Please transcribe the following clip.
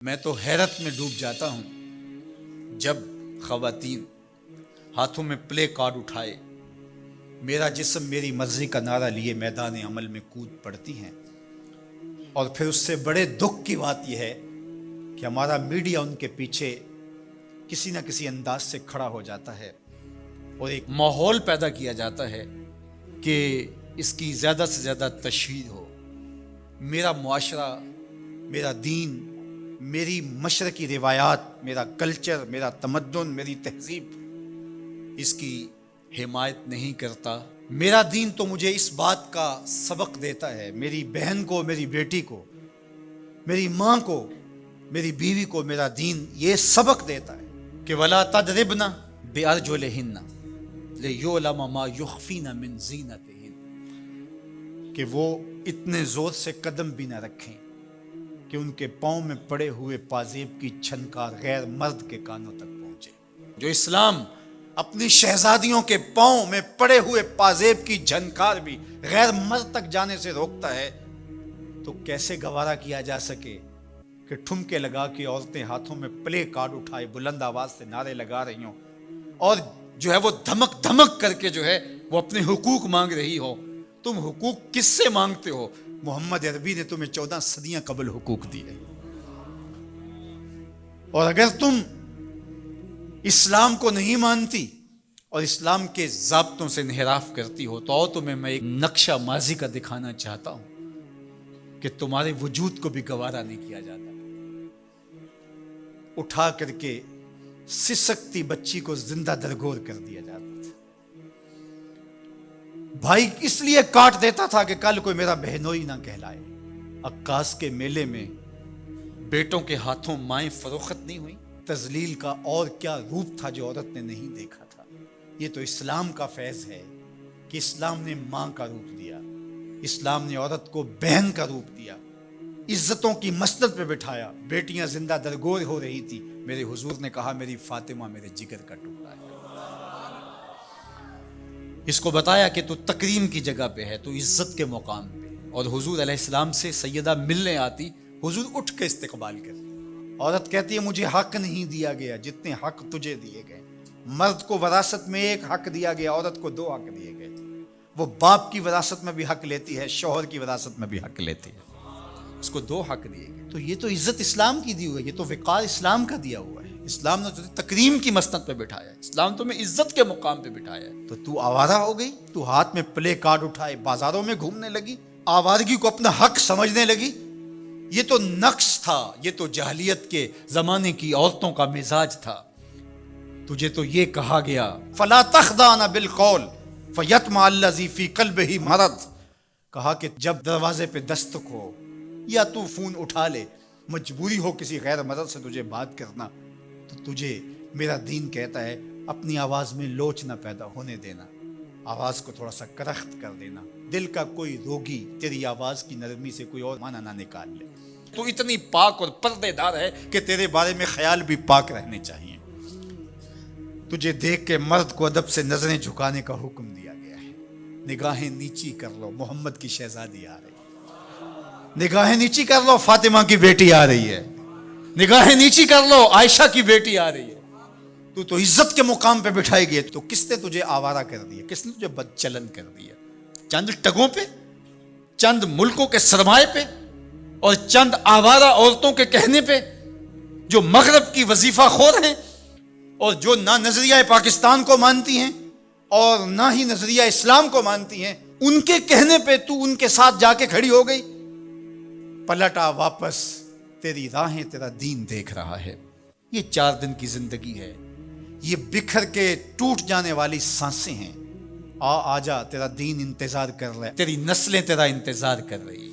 میں تو حیرت میں ڈوب جاتا ہوں جب خواتین ہاتھوں میں پلے کارڈ اٹھائے میرا جسم میری مرضی کا نعرہ لیے میدان عمل میں کود پڑتی ہیں، اور پھر اس سے بڑے دکھ کی بات یہ ہے کہ ہمارا میڈیا ان کے پیچھے کسی نہ کسی انداز سے کھڑا ہو جاتا ہے اور ایک ماحول پیدا کیا جاتا ہے کہ اس کی زیادہ سے زیادہ تشہیر ہو۔ میرا معاشرہ، میرا دین، میری مشرقی روایات، میرا کلچر، میرا تمدن، میری تہذیب اس کی حمایت نہیں کرتا۔ میرا دین تو مجھے اس بات کا سبق دیتا ہے، میری بہن کو، میری بیٹی کو، میری ماں کو، میری بیوی کو میرا دین یہ سبق دیتا ہے کہ وَلَا تَضْرِبْنَ بِأَرْجُلِهِنَّ لِيُعْلَمَ مَا يُخْفِينَ مِنْ زِينَتِهِنَّ، کہ وہ اتنے زور سے قدم بھی نہ رکھیں کہ ان کے پاؤں میں پڑے ہوئے پازیب کی چھنکار غیر مرد کے کانوں تک پہنچے۔ جو اسلام اپنی شہزادیوں کے پاؤں میں پڑے ہوئے پازیب کی جھنکار بھی غیر مرد تک جانے سے روکتا ہے، تو کیسے گوارا کیا جا سکے کہ ٹھمکے لگا کے عورتیں ہاتھوں میں پلے کارڈ اٹھائے بلند آواز سے نعرے لگا رہی ہوں اور جو ہے وہ دھمک دھمک کر کے جو ہے وہ اپنے حقوق مانگ رہی ہو۔ تم حقوق کس سے مانگتے ہو؟ محمد عربی نے تمہیں 14 صدیاں قبل حقوق دیے، اور اگر تم اسلام کو نہیں مانتی اور اسلام کے ضابطوں سے انحراف کرتی ہو تو تمہیں میں ایک نقشہ ماضی کا دکھانا چاہتا ہوں کہ تمہارے وجود کو بھی گوارا نہیں کیا جاتا۔ اٹھا کر کے سسکتی بچی کو زندہ درگور کر دیا جاتا تھا۔ بھائی اس لیے کاٹ دیتا تھا کہ کل کوئی میرا بہنوئی نہ کہلائے۔ عکاس کے میلے میں بیٹوں کے ہاتھوں مائیں فروخت نہیں ہوئی۔ تذلیل کا اور کیا روپ تھا جو عورت نے نہیں دیکھا تھا۔ یہ تو اسلام کا فیض ہے کہ اسلام نے ماں کا روپ دیا، اسلام نے عورت کو بہن کا روپ دیا، عزتوں کی مسند پہ بٹھایا۔ بیٹیاں زندہ درگور ہو رہی تھی، میرے حضور نے کہا میری فاطمہ میرے جگر کا ٹکڑا ہے۔ اس کو بتایا کہ تو تکریم کی جگہ پہ ہے، تو عزت کے مقام پہ ہے، اور حضور علیہ السلام سے سیدہ ملنے آتی، حضور اٹھ کے استقبال کرتے۔ عورت کہتی ہے مجھے حق نہیں دیا گیا جتنے حق تجھے دیے گئے۔ مرد کو وراثت میں ایک حق دیا گیا، عورت کو 2 حق دیے گئے۔ وہ باپ کی وراثت میں بھی حق لیتی ہے، شوہر کی وراثت میں بھی حق لیتی ہے، اس کو 2 حق دیے گئے۔ تو یہ تو عزت اسلام کی دی ہوئی ہے، یہ تو وقار اسلام کا دیا ہوا ہے۔ اسلام نے تجھے تکریم کی مسند پہ بٹھایا ہے، اسلام تمہیں عزت کے مقام پہ بٹھایا ہے۔ تو آوارہ ہو گئی، تو ہاتھ میں پلے کارڈ اٹھائے بازاروں میں گھومنے لگی، آوارگی کو اپنا حق سمجھنے لگی۔ یہ تو نقص تھا، یہ تو جاہلیت کے زمانے کی عورتوں کا مزاج تھا۔ تجھے تو یہ کہا گیا فَلَا تَخْضَعْنَ بِالْقَوْلِ فَيَطْمَعَ الَّذِي فِي قَلْبِهِ مَرَضٌ، کہا کہ جب دروازے پہ دستک ہو یا تو فون اٹھا لے، مجبوری ہو کسی غیر مرد سے تجھے بات کرنا، تو تجھے میرا دین کہتا ہے اپنی آواز میں لوچ نہ پیدا ہونے دینا، آواز کو تھوڑا سا کرخت کر دینا، دل کا کوئی روگی تیری آواز کی نرمی سے کوئی اور معنی نہ نکال لے۔ تو اتنی پاک اور پردے دار ہے کہ تیرے بارے میں خیال بھی پاک رہنے چاہیے۔ تجھے دیکھ کے مرد کو ادب سے نظریں جھکانے کا حکم دیا گیا ہے۔ نگاہیں نیچی کر لو، محمد کی شہزادی آ رہی ہے۔ نگاہیں نیچی کر لو، فاطمہ کی بیٹی آ رہی ہے۔ نگاہیں نیچی کر لو، عائشہ کی بیٹی آ رہی ہے۔ تو عزت کے مقام پہ بٹھائی گئی، تو کس نے تجھے آوارہ کر دیا؟ کس نے تجھے بدچلن کر دیا؟ چند ٹگوں پہ، چند ملکوں کے سرمائے پہ، اور چند آوارہ عورتوں کے کہنے پہ جو مغرب کی وظیفہ خور ہیں اور جو نہ نظریہ پاکستان کو مانتی ہیں اور نہ ہی نظریہ اسلام کو مانتی ہیں، ان کے کہنے پہ تو ان کے ساتھ جا کے کھڑی ہو گئی۔ پلٹا واپس، تیری راہیں تیرا دین دیکھ رہا ہے۔ یہ 4 دن کی زندگی ہے، یہ بکھر کے ٹوٹ جانے والی سانسیں ہیں۔ آ جا، تیرا دین انتظار کر رہا ہے، تیری نسلیں تیرا انتظار کر رہی ہیں۔